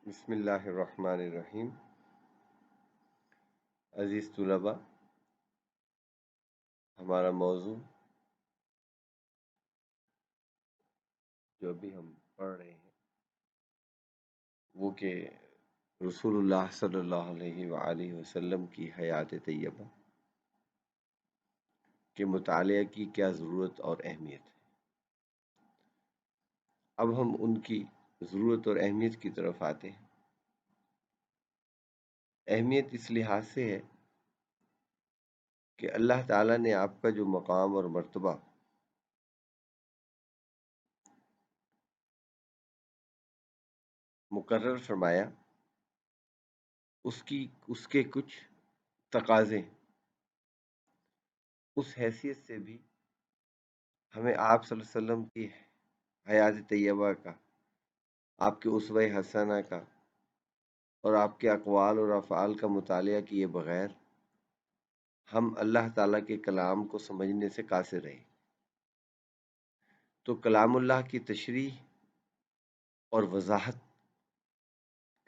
بسم اللہ الرحمن الرحیم۔ عزیز طلباء، ہمارا موضوع جو ابھی ہم پڑھ رہے ہیں وہ کہ رسول اللہ صلی اللہ علیہ وآلہ وسلم کی حیات طیبہ کے مطالعہ کی کیا ضرورت اور اہمیت ہے۔ اب ہم ان کی ضرورت اور اہمیت کی طرف آتے ہیں۔ اہمیت اس لحاظ سے ہے کہ اللہ تعالیٰ نے آپ کا جو مقام اور مرتبہ مقرر فرمایا اس کے کچھ تقاضے، اس حیثیت سے بھی ہمیں آپ صلی اللہ علیہ وسلم کی حیات طیبہ کا، آپ کے اسوہ حسنہ کا اور آپ کے اقوال اور افعال کا مطالعہ کیے بغیر ہم اللہ تعالیٰ کے کلام کو سمجھنے سے قاصر رہے۔ تو کلام اللہ کی تشریح اور وضاحت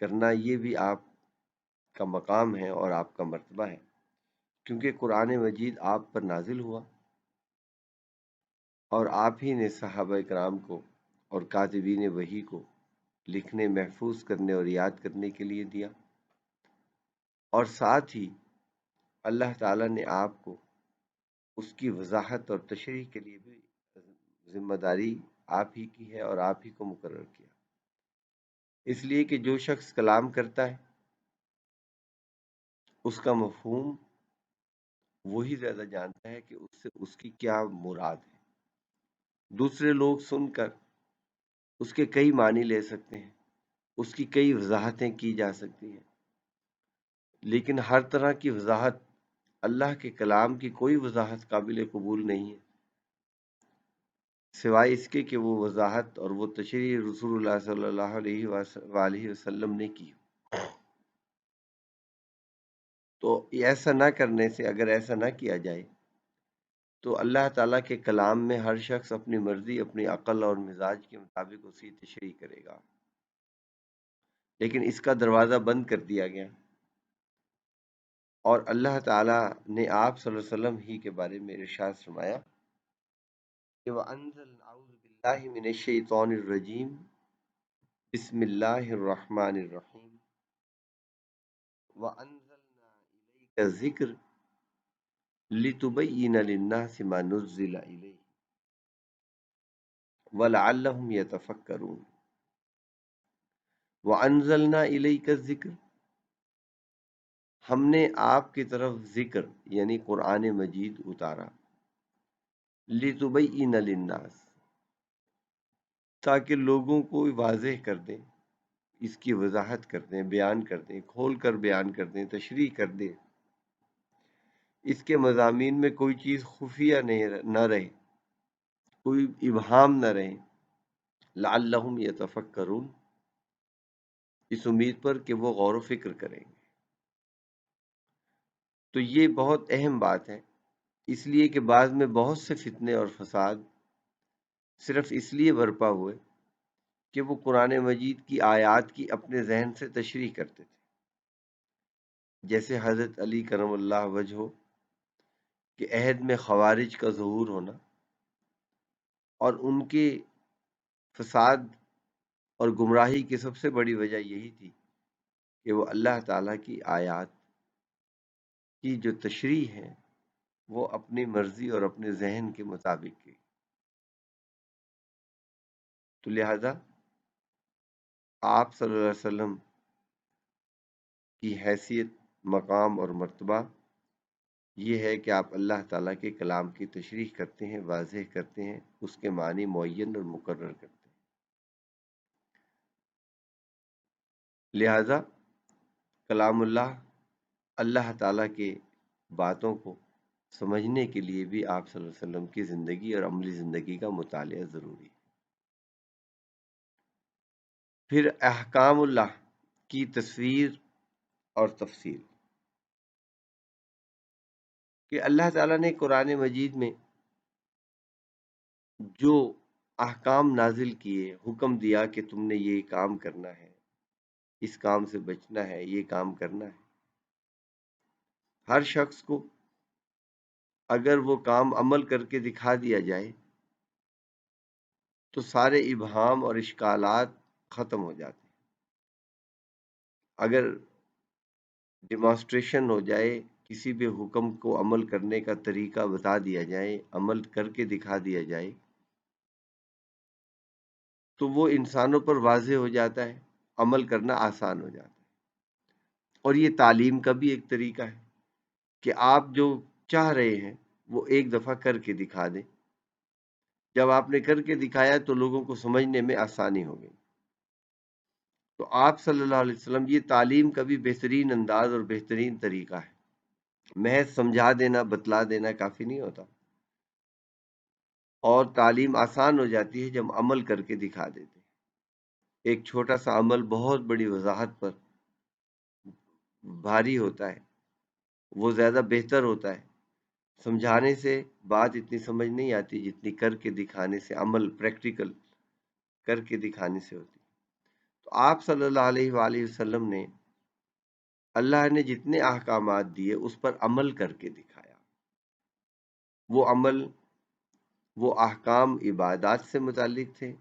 کرنا یہ بھی آپ کا مقام ہے اور آپ کا مرتبہ ہے، کیونکہ قرآن مجید آپ پر نازل ہوا اور آپ ہی نے صحابہ کرام کو اور کاتبین وحی کو لکھنے، محفوظ کرنے اور یاد کرنے کے لیے دیا، اور ساتھ ہی اللہ تعالیٰ نے آپ کو اس کی وضاحت اور تشریح کے لیے بھی ذمہ داری آپ ہی کی ہے اور آپ ہی کو مقرر کیا، اس لیے کہ جو شخص کلام کرتا ہے اس کا مفہوم وہی زیادہ جانتا ہے کہ اس سے اس کی کیا مراد ہے۔ دوسرے لوگ سن کر اس کے کئی معنی لے سکتے ہیں، اس کی کئی وضاحتیں کی جا سکتی ہیں، لیکن ہر طرح کی وضاحت اللہ کے کلام کی کوئی وضاحت قابل قبول نہیں ہے، سوائے اس کے کہ وہ وضاحت اور وہ تشریح رسول اللہ صلی اللہ علیہ وآلہ وسلم نے کی۔ تو ایسا نہ کرنے سے، اگر ایسا نہ کیا جائے تو اللہ تعالیٰ کے کلام میں ہر شخص اپنی مرضی، اپنی عقل اور مزاج کے مطابق اسی تشریح کرے گا، لیکن اس کا دروازہ بند کر دیا گیا، اور اللہ تعالیٰ نے آپ صلی اللہ علیہ وسلم ہی کے بارے میں ارشاد فرمایا کہ وَأَنزَلْنَا أَعُوذُ بِاللَّهِ مِنَ الشَّيْطَانِ الرَّجِيمِ بسم اللہ الرحمن الرحیم وَأَنزَلْنَا إِلَيْكَ الذِّكْرَ لِتُبَيِّنَ لِلنَّاسِ مَا نُزِّلَ إِلَيْهِمْ وَلَعَلَّهُمْ يَتَفَكَّرُونَ۔ وَأَنزَلْنَا إِلَيْكَ الذِّكْرَ، ہم نے آپ کی طرف ذکر یعنی قرآن مجید اتارا، لِتُبَيِّنَ لِلنَّاسِ، تاکہ لوگوں کو واضح کر دیں، اس کی وضاحت کر دیں، بیان کر دیں، کھول کر بیان کر دیں، تشریح کر دیں، اس کے مضامین میں کوئی چیز خفیہ نہ رہے، کوئی ابہام نہ رہے، لعلہم یتفکرون، اس امید پر کہ وہ غور و فکر کریں گے۔ تو یہ بہت اہم بات ہے، اس لیے کہ بعض میں بہت سے فتنے اور فساد صرف اس لیے برپا ہوئے کہ وہ قرآن مجید کی آیات کی اپنے ذہن سے تشریح کرتے تھے، جیسے حضرت علی کرم اللہ وجہہ کے عہد میں خوارج کا ظہور ہونا، اور ان کے فساد اور گمراہی کی سب سے بڑی وجہ یہی تھی کہ وہ اللہ تعالیٰ کی آیات کی جو تشریح ہے وہ اپنی مرضی اور اپنے ذہن کے مطابق کی۔ تو لہذا آپ صلی اللہ علیہ وسلم کی حیثیت، مقام اور مرتبہ یہ ہے کہ آپ اللہ تعالیٰ کے کلام کی تشریح کرتے ہیں، واضح کرتے ہیں، اس کے معنی معین اور مقرر کرتے ہیں۔ لہذا کلام اللہ، اللہ تعالیٰ کے باتوں کو سمجھنے کے لیے بھی آپ صلی اللہ علیہ وسلم کی زندگی اور عملی زندگی کا مطالعہ ضروری ہے۔ پھر احکام اللہ کی تصویر اور تفصیل، کہ اللہ تعالیٰ نے قرآن مجید میں جو احکام نازل کیے، حکم دیا کہ تم نے یہ کام کرنا ہے، اس کام سے بچنا ہے، یہ کام کرنا ہے۔ ہر شخص کو اگر وہ کام عمل کر کے دکھا دیا جائے تو سارے ابہام اور اشکالات ختم ہو جاتے ہیں۔ اگر ڈیمانسٹریشن ہو جائے، کسی بھی حکم کو عمل کرنے کا طریقہ بتا دیا جائے، عمل کر کے دکھا دیا جائے، تو وہ انسانوں پر واضح ہو جاتا ہے، عمل کرنا آسان ہو جاتا ہے۔ اور یہ تعلیم کا بھی ایک طریقہ ہے کہ آپ جو چاہ رہے ہیں وہ ایک دفعہ کر کے دکھا دیں۔ جب آپ نے کر کے دکھایا تو لوگوں کو سمجھنے میں آسانی ہو گئی۔ تو آپ صلی اللہ علیہ وسلم، یہ تعلیم کا بھی بہترین انداز اور بہترین طریقہ ہے۔ محض سمجھا دینا، بتلا دینا کافی نہیں ہوتا، اور تعلیم آسان ہو جاتی ہے جب عمل کر کے دکھا دیتے ہیں۔ ایک چھوٹا سا عمل بہت بڑی وضاحت پر بھاری ہوتا ہے، وہ زیادہ بہتر ہوتا ہے۔ سمجھانے سے بات اتنی سمجھ نہیں آتی جتنی کر کے دکھانے سے، عمل پریکٹیکل کر کے دکھانے سے ہوتی۔ تو آپ صلی اللہ علیہ وآلہ وسلم نے، اللہ نے جتنے احکامات دیے اس پر عمل کر کے دکھایا۔ وہ عمل، وہ احکام عبادات سے متعلق تھے،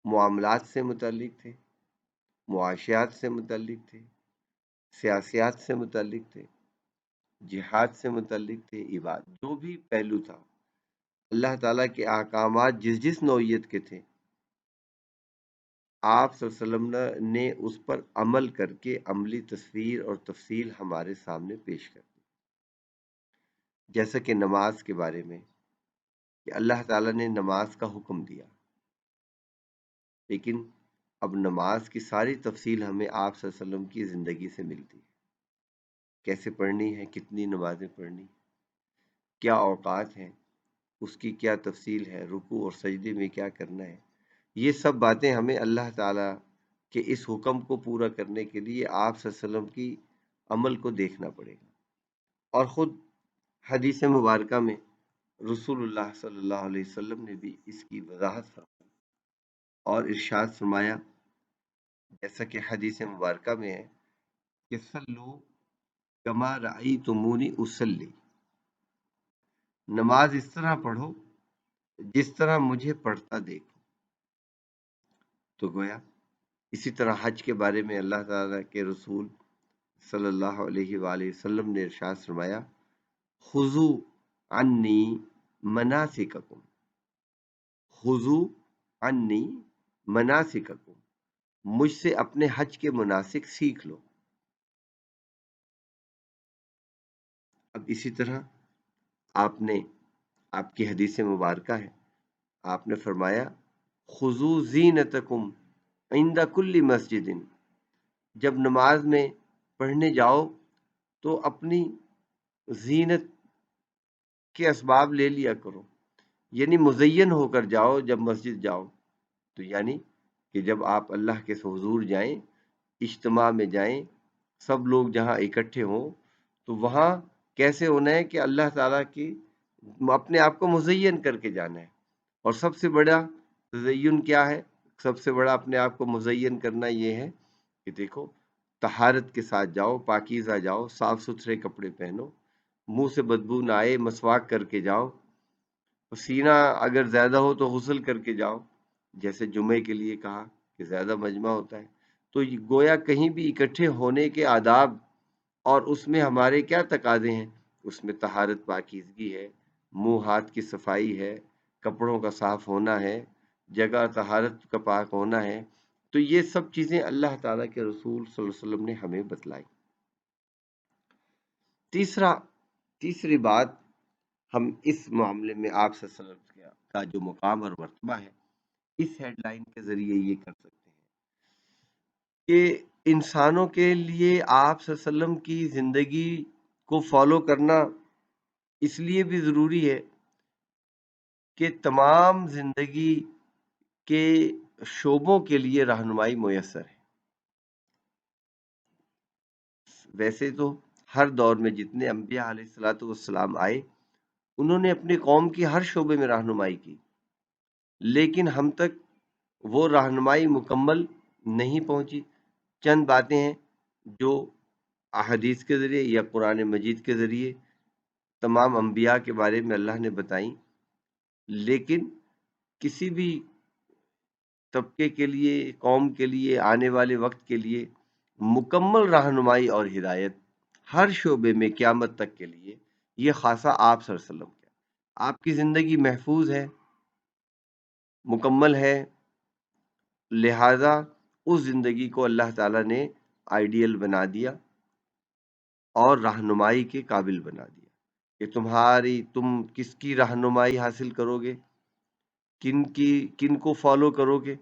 معاملات سے متعلق تھے، معاشیات سے متعلق تھے، سیاسیات سے متعلق تھے، جہاد سے متعلق تھے، عبادت، جو بھی پہلو تھا، اللہ تعالیٰ کے احکامات جس جس نوعیت کے تھے، آپ صلی اللہ علیہ وسلم نے اس پر عمل کر کے عملی تصویر اور تفصیل ہمارے سامنے پیش کر دی۔ جیسا کہ نماز کے بارے میں، کہ اللہ تعالیٰ نے نماز کا حکم دیا، لیکن اب نماز کی ساری تفصیل ہمیں آپ صلی اللہ علیہ وسلم کی زندگی سے ملتی ہے۔ کیسے پڑھنی ہے، کتنی نمازیں پڑھنی، کیا اوقات ہیں، اس کی کیا تفصیل ہے، رکوع اور سجدے میں کیا کرنا ہے، یہ سب باتیں ہمیں اللہ تعالیٰ کے اس حکم کو پورا کرنے کے لیے آپ صلی اللہ علیہ وسلم کی عمل کو دیکھنا پڑے گا۔ اور خود حدیث مبارکہ میں رسول اللہ صلی اللہ علیہ وسلم نے بھی اس کی وضاحت فرمائی اور ارشاد فرمایا، جیسا کہ حدیث مبارکہ میں ہے کہ صلو کما رأیتمونی اصلی، نماز اس طرح پڑھو جس طرح مجھے پڑھتا دیکھو۔ تو گویا اسی طرح حج کے بارے میں اللہ تعالیٰ کے رسول صلی اللہ علیہ وآلہ وسلم نے ارشاد فرمایا، خذوا عنی مناسککم، خذوا عنی مناسککم، مجھ سے اپنے حج کے مناسک سیکھ لو۔ اب اسی طرح آپ کی حدیث مبارکہ ہے، آپ نے فرمایا، خذوا زینتکم عند کل مسجد، جب نماز میں پڑھنے جاؤ تو اپنی زینت کے اسباب لے لیا کرو، یعنی مزین ہو کر جاؤ جب مسجد جاؤ۔ تو یعنی کہ جب آپ اللہ کے حضور جائیں، اجتماع میں جائیں، سب لوگ جہاں اکٹھے ہوں، تو وہاں کیسے ہونا ہے کہ اللہ تعالیٰ کی اپنے آپ کو مزین کر کے جانا ہے۔ اور سب سے بڑا تزین کیا ہے؟ سب سے بڑا اپنے آپ کو مزین کرنا یہ ہے کہ دیکھو، طہارت کے ساتھ جاؤ، پاکیزہ جاؤ، صاف ستھرے کپڑے پہنو، منہ سے بدبو نہ آئے، مسواک کر کے جاؤ، پسینہ اگر زیادہ ہو تو غسل کر کے جاؤ، جیسے جمعے کے لیے کہا کہ زیادہ مجمع ہوتا ہے۔ تو گویا کہیں بھی اکٹھے ہونے کے آداب اور اس میں ہمارے کیا تقاضے ہیں، اس میں طہارت، پاکیزگی ہے، منہ ہاتھ کی صفائی ہے، کپڑوں کا صاف ہونا ہے، جگہ طہارت کا پاک ہونا ہے۔ تو یہ سب چیزیں اللہ تعالیٰ کے رسول صلی اللہ علیہ وسلم نے ہمیں بتلائی۔ تیسری بات ہم اس معاملے میں آپ صلی اللہ علیہ وسلم کا جو مقام اور مرتبہ ہے، اس ہیڈ لائن کے ذریعے یہ کر سکتے ہیں کہ انسانوں کے لیے آپ صلی اللہ علیہ وسلم کی زندگی کو فالو کرنا اس لیے بھی ضروری ہے کہ تمام زندگی کے شعبوں کے لیے رہنمائی میسر ہے۔ ویسے تو ہر دور میں جتنے انبیاء علیہ الصلوۃ والسلام آئے، انہوں نے اپنی قوم کی ہر شعبے میں رہنمائی کی، لیکن ہم تک وہ رہنمائی مکمل نہیں پہنچی۔ چند باتیں ہیں جو احادیث کے ذریعے یا قرآن مجید کے ذریعے تمام انبیاء کے بارے میں اللہ نے بتائیں، لیکن کسی بھی طبقے کے لیے، قوم کے لیے، آنے والے وقت کے لیے مکمل رہنمائی اور ہدایت ہر شعبے میں قیامت تک کے لیے یہ خاصہ آپ صلی اللہ علیہ وسلم کا۔ آپ کی زندگی محفوظ ہے، مکمل ہے، لہذا اس زندگی کو اللہ تعالیٰ نے آئیڈیل بنا دیا اور رہنمائی کے قابل بنا دیا کہ تم کس کی رہنمائی حاصل کرو گے، کن کو فالو کرو گے،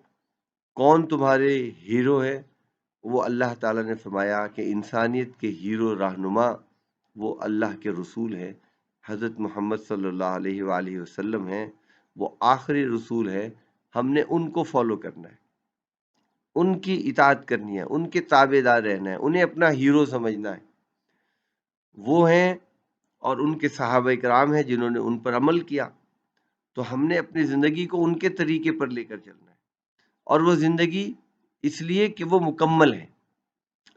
کون تمہارے ہیرو ہے۔ وہ اللہ تعالیٰ نے فرمایا کہ انسانیت کے ہیرو رہنما وہ اللہ کے رسول ہیں، حضرت محمد صلی اللہ علیہ وآلہ وسلم ہیں، وہ آخری رسول ہے۔ ہم نے ان کو فالو کرنا ہے، ان کی اطاعت کرنی ہے، ان کے تابع دار رہنا ہے، انہیں اپنا ہیرو سمجھنا ہے۔ وہ ہیں اور ان کے صحابہ کرام ہیں جنہوں نے ان پر عمل کیا، تو ہم نے اپنی زندگی کو ان کے طریقے پر لے کر چلنا ہے، اور وہ زندگی اس لیے کہ وہ مکمل ہے۔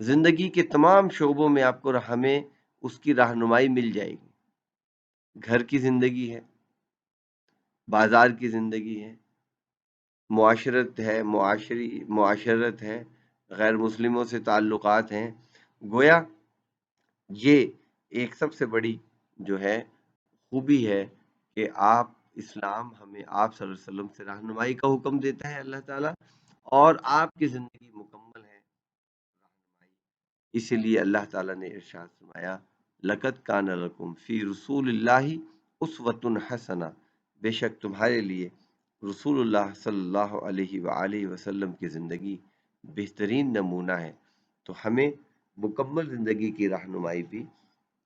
زندگی کے تمام شعبوں میں آپ کو ہمیں اس کی رہنمائی مل جائے گی۔ گھر کی زندگی ہے، بازار کی زندگی ہے، معاشرت ہے، معاشرت ہے، غیر مسلموں سے تعلقات ہیں۔ گویا یہ ایک سب سے بڑی جو ہے خوبی ہے کہ اسلام ہمیں آپ صلی اللہ علیہ وسلم سے رہنمائی کا حکم دیتا ہے اللہ تعالیٰ، اور آپ کی زندگی مکمل ہے رہنمائی۔ اسی لیے اللہ تعالیٰ نے ارشاد فرمایا لَقَدْ كَانَ لَكُمْ فِي رسول اللہ اسوۃ حسنہ، بے شک تمہارے لیے رسول اللہ صلی اللہ علیہ وآلہ وسلم کی زندگی بہترین نمونہ ہے۔ تو ہمیں مکمل زندگی کی رہنمائی بھی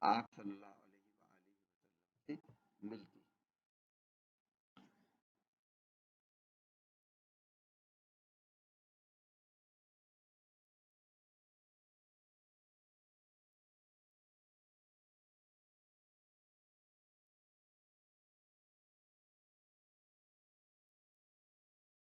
آپ صلی اللہ علیہ وآلہ وسلم سے ملتی